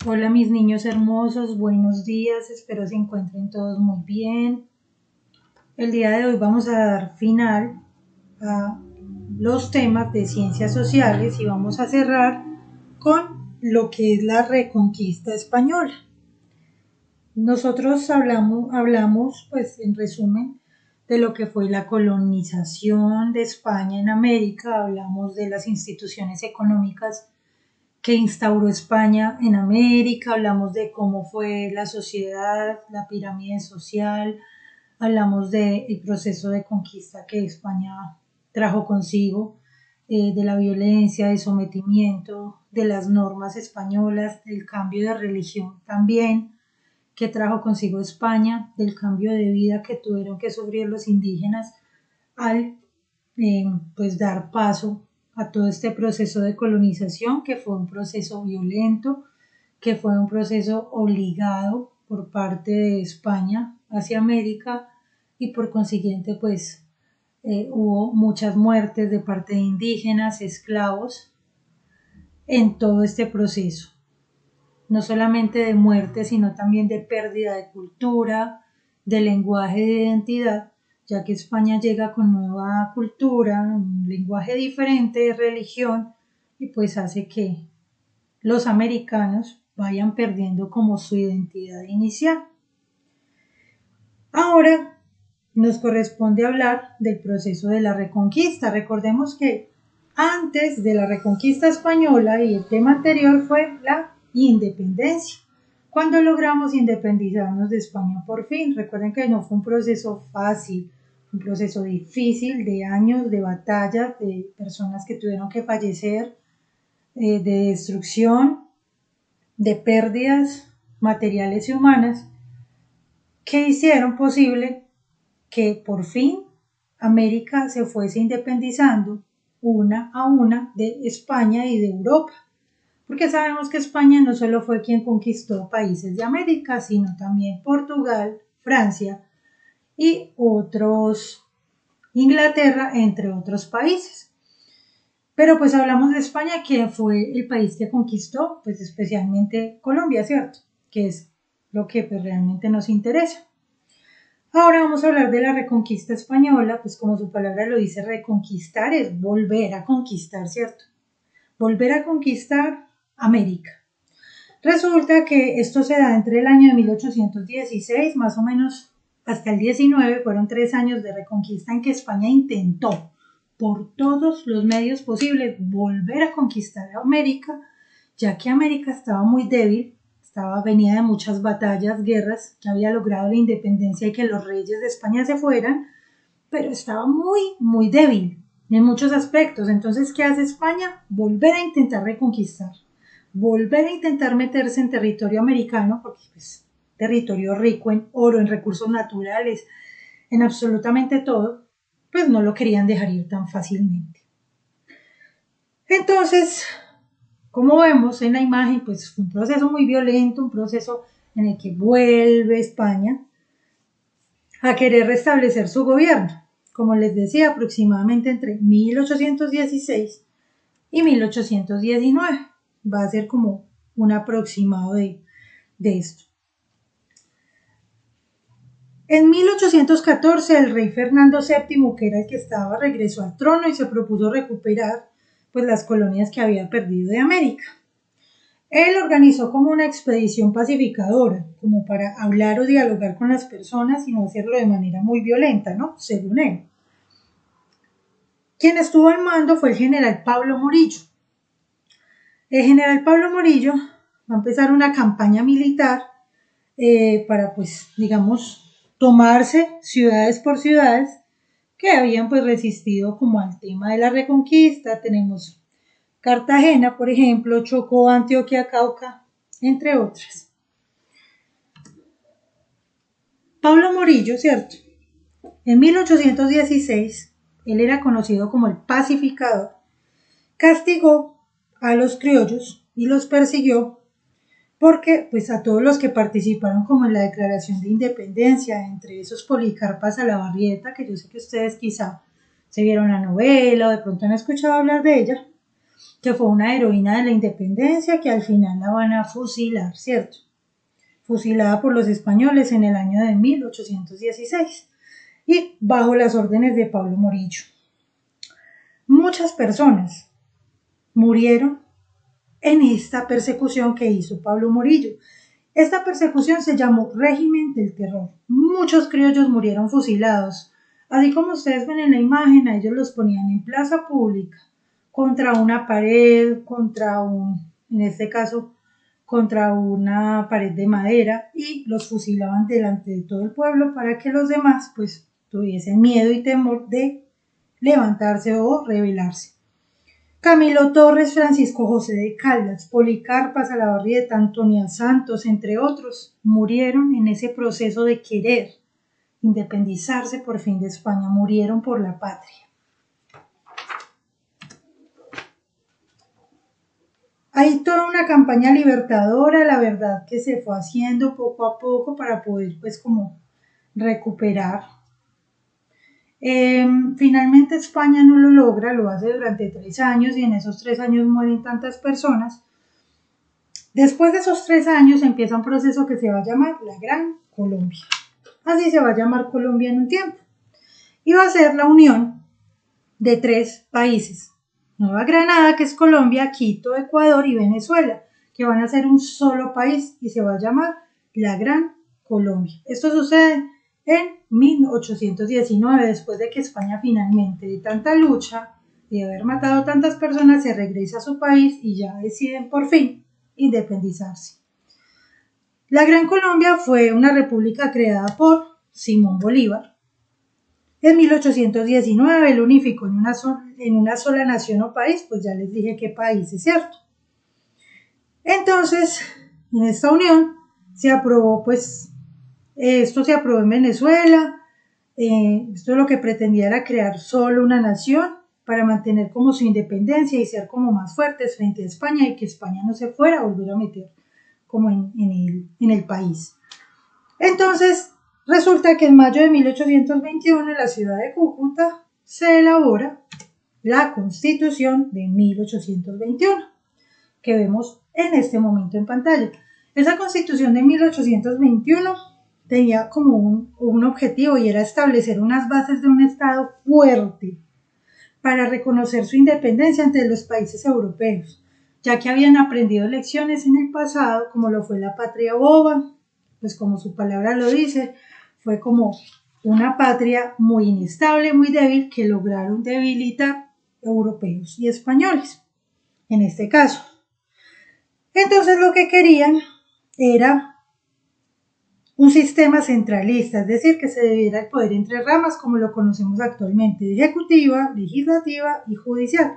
Hola mis niños hermosos, buenos días, espero se encuentren todos muy bien. El día de hoy vamos a dar final a los temas de ciencias sociales y vamos a cerrar con lo que es la reconquista española. Nosotros hablamos pues en resumen de lo que fue la colonización de España en América, hablamos de las instituciones económicas que instauró España en América, hablamos de cómo fue la sociedad, la pirámide social, hablamos del proceso de conquista que España trajo consigo, de la violencia, de sometimiento, de las normas españolas, del cambio de religión también que trajo consigo España, del cambio de vida que tuvieron que sufrir los indígenas al pues dar paso a todo este proceso de colonización, que fue un proceso violento, que fue un proceso obligado por parte de España hacia América y por consiguiente pues hubo muchas muertes de parte de indígenas, esclavos en todo este proceso, no solamente de muerte sino también de pérdida de cultura, de lenguaje, de identidad, ya que España llega con nueva cultura, un lenguaje diferente de religión y pues hace que los americanos vayan perdiendo como su identidad inicial. Ahora nos corresponde hablar del proceso de la reconquista. Recordemos que antes de la reconquista española y el tema anterior fue la independencia. Cuando logramos independizarnos de España por fin, recuerden que no fue un proceso fácil, un proceso difícil de años, de batallas, de personas que tuvieron que fallecer, de destrucción, de pérdidas materiales y humanas que hicieron posible que por fin América se fuese independizando una a una de España y de Europa. Porque sabemos que España no solo fue quien conquistó países de América, sino también Portugal, Francia y otros, Inglaterra, entre otros países. Pero pues hablamos de España, que fue el país que conquistó, pues especialmente Colombia, ¿cierto? Que es lo que pues realmente nos interesa. Ahora vamos a hablar de la reconquista española, pues como su palabra lo dice, reconquistar es volver a conquistar, ¿cierto? Volver a conquistar América. Resulta que esto se da entre el año de 1816, más o menos hasta el 19, fueron 3 años de reconquista en que España intentó por todos los medios posibles volver a conquistar América, ya que América estaba muy débil, venía de muchas batallas, guerras, que había logrado la independencia y que los reyes de España se fueran, pero estaba muy débil en muchos aspectos. Entonces, ¿qué hace España? Volver a intentar reconquistar, volver a intentar meterse en territorio americano, porque es territorio rico en oro, en recursos naturales, en absolutamente todo, pues no lo querían dejar ir tan fácilmente. Entonces, como vemos en la imagen, pues fue un proceso muy violento, un proceso en el que vuelve España a querer restablecer su gobierno. Como les decía, aproximadamente entre 1816 y 1819. Va a ser como un aproximado de esto. En 1814 el rey Fernando VII, que era el que estaba, regresó al trono y se propuso recuperar pues las colonias que había perdido de América. Él organizó como una expedición pacificadora, como para hablar o dialogar con las personas y no hacerlo de manera muy violenta, ¿no? Según él. Quien estuvo al mando fue el general Pablo Morillo. El general Pablo Morillo va a empezar una campaña militar para, pues, digamos, tomarse ciudades por ciudades que habían pues resistido como al tema de la reconquista. Tenemos Cartagena, por ejemplo, Chocó, Antioquia, Cauca, entre otras. Pablo Morillo, ¿cierto? En 1816, él era conocido como el pacificador, castigó a los criollos y los persiguió porque pues a todos los que participaron como en la declaración de independencia, entre esos Policarpa Salabarrieta, que yo sé que ustedes quizá se vieron la novela o de pronto han escuchado hablar de ella, que fue una heroína de la independencia que al final la van a fusilar, ¿cierto? Fusilada por los españoles en el año de 1816 y bajo las órdenes de Pablo Morillo. Muchas personas murieron en esta persecución que hizo Pablo Morillo. Esta persecución se llamó Régimen del Terror. Muchos criollos murieron fusilados. Así como ustedes ven en la imagen, a ellos los ponían en plaza pública, contra una pared, en este caso, contra una pared de madera, y los fusilaban delante de todo el pueblo para que los demás pues tuviesen miedo y temor de levantarse o rebelarse. Camilo Torres, Francisco José de Caldas, Policarpa Salabarrieta, Antonia Santos, entre otros, murieron en ese proceso de querer independizarse por fin de España, murieron por la patria. Hay toda una campaña libertadora, la verdad, que se fue haciendo poco a poco para poder pues como recuperar. Finalmente España no lo logra, lo hace durante 3 años y en esos 3 años mueren tantas personas. Después de esos 3 años empieza un proceso que se va a llamar la Gran Colombia. Así se va a llamar Colombia en un tiempo. Y va a ser la unión de 3 países. Nueva Granada, que es Colombia, Quito, Ecuador y Venezuela, que van a ser un solo país y se va a llamar la Gran Colombia. Esto sucede en 1819, después de que España finalmente, de tanta lucha, de haber matado tantas personas, se regresa a su país y ya deciden por fin independizarse. La Gran Colombia fue una república creada por Simón Bolívar. En 1819 él unificó en una sola nación o país, pues ya les dije qué país, es cierto. Entonces, en esta unión se aprobó, pues, esto se aprobó en Venezuela. Esto lo que pretendía era crear solo una nación para mantener como su independencia y ser como más fuertes frente a España y que España no se fuera a volver a meter como en el país. Entonces, resulta que en mayo de 1821 en la ciudad de Cúcuta se elabora la Constitución de 1821, que vemos en este momento en pantalla. Esa Constitución de 1821 tenía como un objetivo y era establecer unas bases de un Estado fuerte para reconocer su independencia ante los países europeos, ya que habían aprendido lecciones en el pasado, como lo fue la patria boba, pues como su palabra lo dice, fue como una patria muy inestable, muy débil, que lograron debilitar europeos y españoles, en este caso. Entonces lo que querían era un sistema centralista, es decir, que se dividiera el poder entre ramas como lo conocemos actualmente, ejecutiva, legislativa y judicial.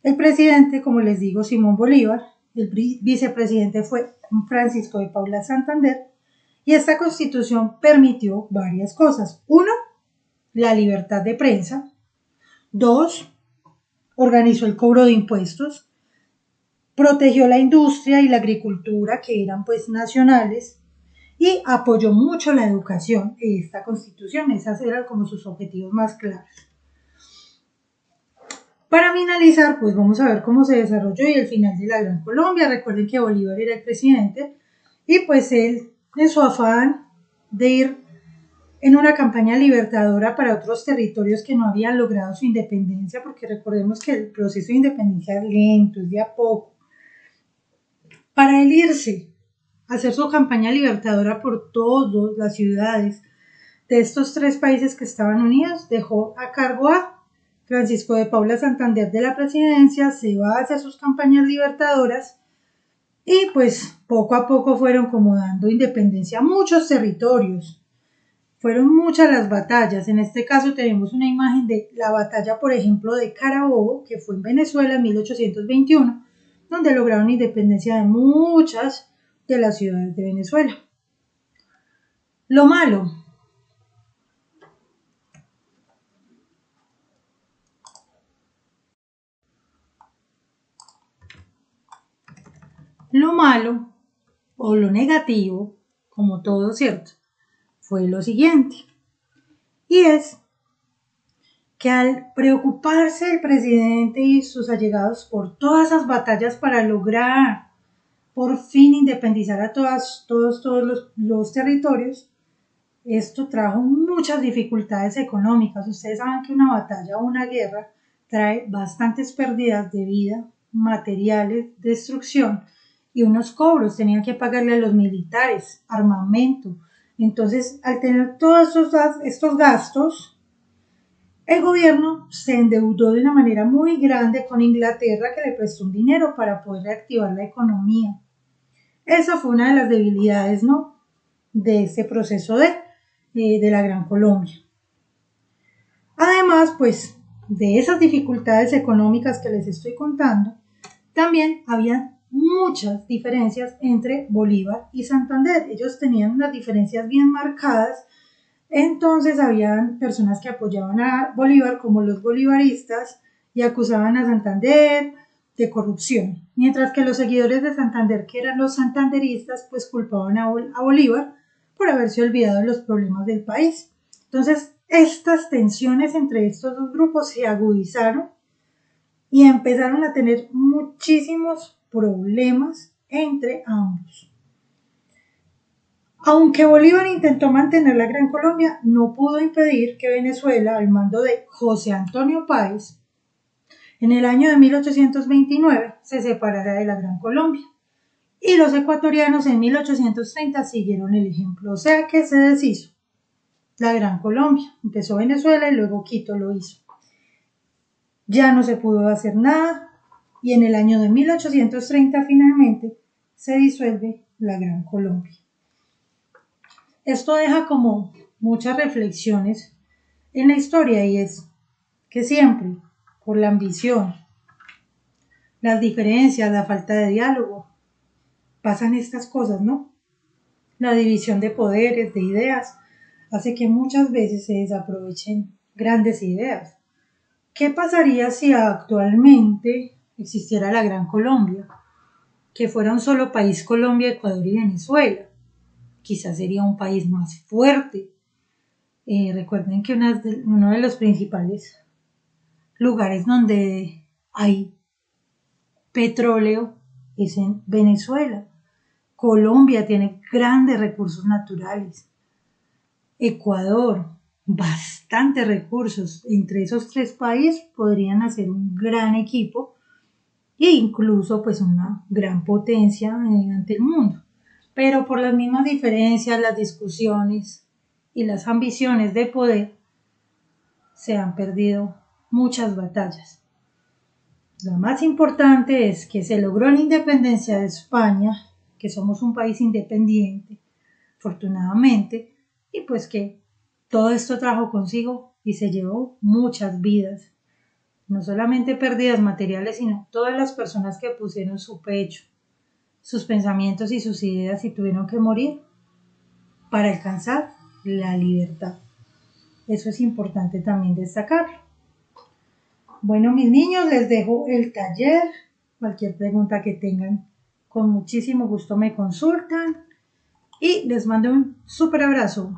El presidente, como les digo, Simón Bolívar, el vicepresidente fue Francisco de Paula Santander, y esta constitución permitió varias cosas. 1, la libertad de prensa. 2, organizó el cobro de impuestos. Protegió la industria y la agricultura, que eran pues nacionales, y apoyó mucho la educación en esta constitución. Esas eran como sus objetivos más claros. Para finalizar, pues vamos a ver cómo se desarrolló y el final de la Gran Colombia. Recuerden que Bolívar era el presidente y pues él, en su afán de ir en una campaña libertadora para otros territorios que no habían logrado su independencia, porque recordemos que el proceso de independencia es lento, es de a poco. Para él irse a hacer su campaña libertadora por todas las ciudades de estos 3 países que estaban unidos, dejó a cargo a Francisco de Paula Santander de la presidencia, se va a hacer sus campañas libertadoras y pues poco a poco fueron como dando independencia a muchos territorios. Fueron muchas las batallas. En este caso tenemos una imagen de la batalla, por ejemplo, de Carabobo, que fue en Venezuela en 1821, donde lograron independencia de muchas de las ciudades de Venezuela. Lo malo. Lo malo o lo negativo, como todo, ¿cierto? Fue lo siguiente. Y es que al preocuparse el presidente y sus allegados por todas esas batallas para lograr por fin independizar a todos los territorios, esto trajo muchas dificultades económicas. Ustedes saben que una batalla o una guerra trae bastantes pérdidas de vida, materiales, destrucción y unos cobros. Tenían que pagarle a los militares, armamento. Entonces, al tener todos estos gastos, el gobierno se endeudó de una manera muy grande con Inglaterra, que le prestó un dinero para poder reactivar la economía. Esa fue una de las debilidades, ¿no?, de este proceso de la Gran Colombia. Además, pues, de esas dificultades económicas que les estoy contando, también había muchas diferencias entre Bolívar y Santander. Ellos tenían unas diferencias bien marcadas. Entonces habían personas que apoyaban a Bolívar como los bolivaristas y acusaban a Santander de corrupción, mientras que los seguidores de Santander, que eran los santanderistas, pues culpaban a Bolívar por haberse olvidado de los problemas del país. Entonces, estas tensiones entre estos dos grupos se agudizaron y empezaron a tener muchísimos problemas entre ambos. Aunque Bolívar intentó mantener la Gran Colombia, no pudo impedir que Venezuela, al mando de José Antonio Páez, en el año de 1829 se separara de la Gran Colombia. Y los ecuatorianos en 1830 siguieron el ejemplo, o sea que se deshizo la Gran Colombia. Empezó Venezuela y luego Quito lo hizo. Ya no se pudo hacer nada y en el año de 1830 finalmente se disuelve la Gran Colombia. Esto deja como muchas reflexiones en la historia, y es que siempre, por la ambición, las diferencias, la falta de diálogo, pasan estas cosas, ¿no? La división de poderes, de ideas, hace que muchas veces se desaprovechen grandes ideas. ¿Qué pasaría si actualmente existiera la Gran Colombia? Que fuera un solo país, Colombia, Ecuador y Venezuela. Quizás sería un país más fuerte. Recuerden que uno de los principales lugares donde hay petróleo es en Venezuela. Colombia tiene grandes recursos naturales. Ecuador, bastantes recursos. Entre esos tres países podrían hacer un gran equipo e incluso pues una gran potencia ante el mundo. Pero por las mismas diferencias, las discusiones y las ambiciones de poder, se han perdido muchas batallas. La más importante es que se logró la independencia de España, que somos un país independiente, afortunadamente, y pues que todo esto trajo consigo y se llevó muchas vidas, no solamente pérdidas materiales, sino todas las personas que pusieron su pecho, sus pensamientos y sus ideas y tuvieron que morir para alcanzar la libertad. Eso es importante también destacarlo. Bueno, mis niños, les dejo el taller. Cualquier pregunta que tengan, con muchísimo gusto me consultan y les mando un súper abrazo.